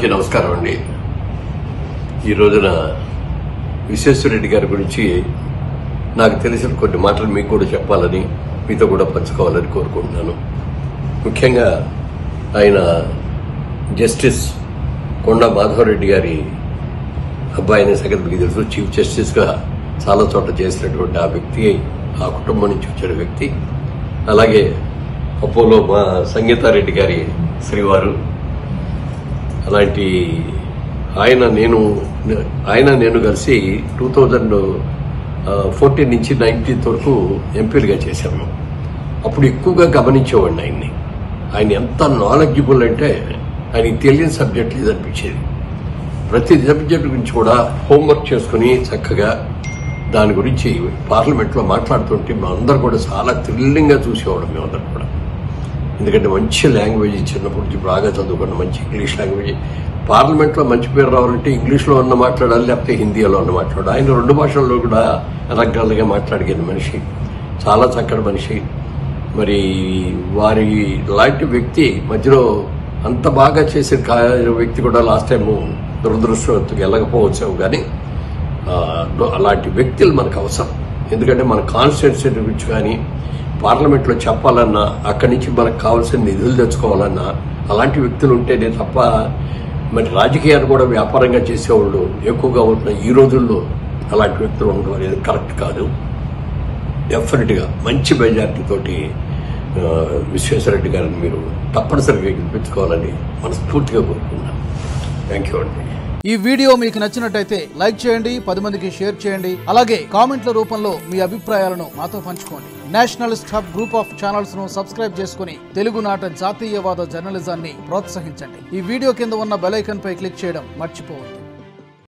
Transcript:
అందరికీ నమస్కారం అండి. ఈ రోజున విశ్వేశ్వరరెడ్డి గారి గురించి నాకు తెలిసిన కొన్ని మాటలు మీకు కూడా చెప్పాలని, మీతో కూడా పంచుకోవాలని కోరుకుంటున్నాను. ముఖ్యంగా ఆయన జస్టిస్ కొండా మాధవరెడ్డి గారి అబ్బాయిని సంగతి మీకు తెలుసు. చీఫ్ జస్టిస్గా చాలా చోట్ల చేసినటువంటి ఆ వ్యక్తి, ఆ కుటుంబం నుంచి వచ్చిన వ్యక్తి. అలాగే అపోలో మా సంగీతారెడ్డి గారి శ్రీవారు. అలాంటి ఆయన నేను కలిసి 2014 నుంచి 19 వరకు ఎంపీలుగా చేశాము. అప్పుడు ఎక్కువగా గమనించేవాడిని ఆయన ఎంత నాలెడ్జబుల్ అంటే ఆయనకి తెలియని సబ్జెక్ట్ లేదనిపించేది. ప్రతి సబ్జెక్టు గురించి కూడా హోంవర్క్ చేసుకుని చక్కగా దాని గురించి పార్లమెంట్లో మాట్లాడుతుంటే మేమందరూ కూడా చాలా థ్రిల్లింగ్గా చూసేవాళ్ళం మేమందరం కూడా. ఎందుకంటే మంచి లాంగ్వేజ్, చిన్నప్పటి నుంచి బాగా చదువుకున్న మంచి ఇంగ్లీష్ లాంగ్వేజ్. పార్లమెంట్లో మంచి పేరు రావాలంటే ఇంగ్లీష్లో అన్న మాట్లాడాలి, లేకపోతే హిందీలో అన్న మాట్లాడాలి. ఆయన 2 భాషల్లో కూడా రకరకాలుగా మాట్లాడిన మనిషి, చాలా చక్కటి మనిషి. మరి వారి లాంటి వ్యక్తి మధ్యలో అంత బాగా చేసే వ్యక్తి కూడా లాస్ట్ టైం దురదృష్టవంతుగా వెళ్ళకపోవచ్చు. కానీ అలాంటి వ్యక్తులు మనకు అవసరం. ఎందుకంటే మన కాన్స్టిట్యున్సీ గురించి కానీ పార్లమెంట్లో చెప్పాలన్నా, అక్కడి నుంచి మనకు కావాల్సిన నిధులు తెచ్చుకోవాలన్నా అలాంటి వ్యక్తులు ఉంటేనే తప్ప మరి రాజకీయాలు కూడా వ్యాపారంగా చేసేవాళ్ళు ఎక్కువగా ఉంటున్న ఈ రోజుల్లో అలాంటి వ్యక్తులు ఉండడం అనేది కరెక్ట్ కాదు. డెఫినెట్గా మంచి మెజారిటీతోటి విశ్వేశ్వరరెడ్డి గారిని మీరు తప్పనిసరిగా గెలిపించుకోవాలని మనస్ఫూర్తిగా కోరుకుంటున్నాను. థ్యాంక్ యూ అండి. ఈ వీడియో మీకు నచ్చినట్టయితే లైక్ చేయండి, 10 మందికి షేర్ చేయండి. అలాగే కామెంట్ల రూపంలో మీ అభిప్రాయాలను మాతో పంచుకోండి. Nationalist hub group of channels ను సబ్స్క్రైబ్ చేసుకుని తెలుగునాట జాతీయవాద జర్నలిజాన్ని ప్రోత్సహించండి. ఈ వీడియో కింద ఉన్న బెల్ ఐకాన్ పై క్లిక్ చేయడం మర్చిపోవద్దు.